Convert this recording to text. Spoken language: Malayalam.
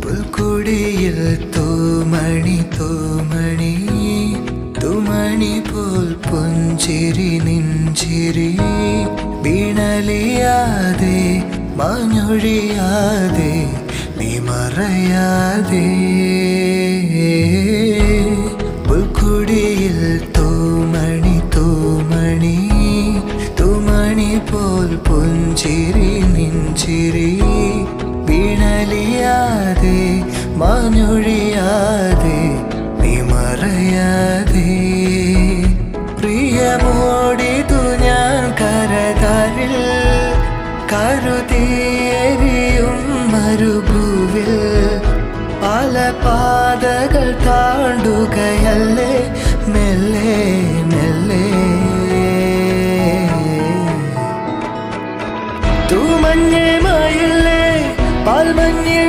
പുൽക്കുടിയിൽ തൂമണി തൂമണി തൂമണി പോൽ പുഞ്ചിരി നെഞ്ചിരി വീണലിയാതെ മാഞ്ഞൊഴിയാതെ നീ മറയാതെ പുൽക്കുടിയിൽ തൂമണി തൂമണി തൂമണി പോൽ പുഞ്ചിരി നെഞ്ചിരി വീണലിയാതെ മാഞ്ഞൊഴിയാതെ നീ മറയാതെ പ്രിയമോടിതു ഞാൻ കരതാരിൽ കരുതിയെരിയും മരുഭൂവിൽ പല പാതകൾ താണ്ടുകയല്ലേ മെല്ലെ മെല്ലെ തൂമഞ്ഞേ മായില്ലേ പാൽമഞ്ഞിൽ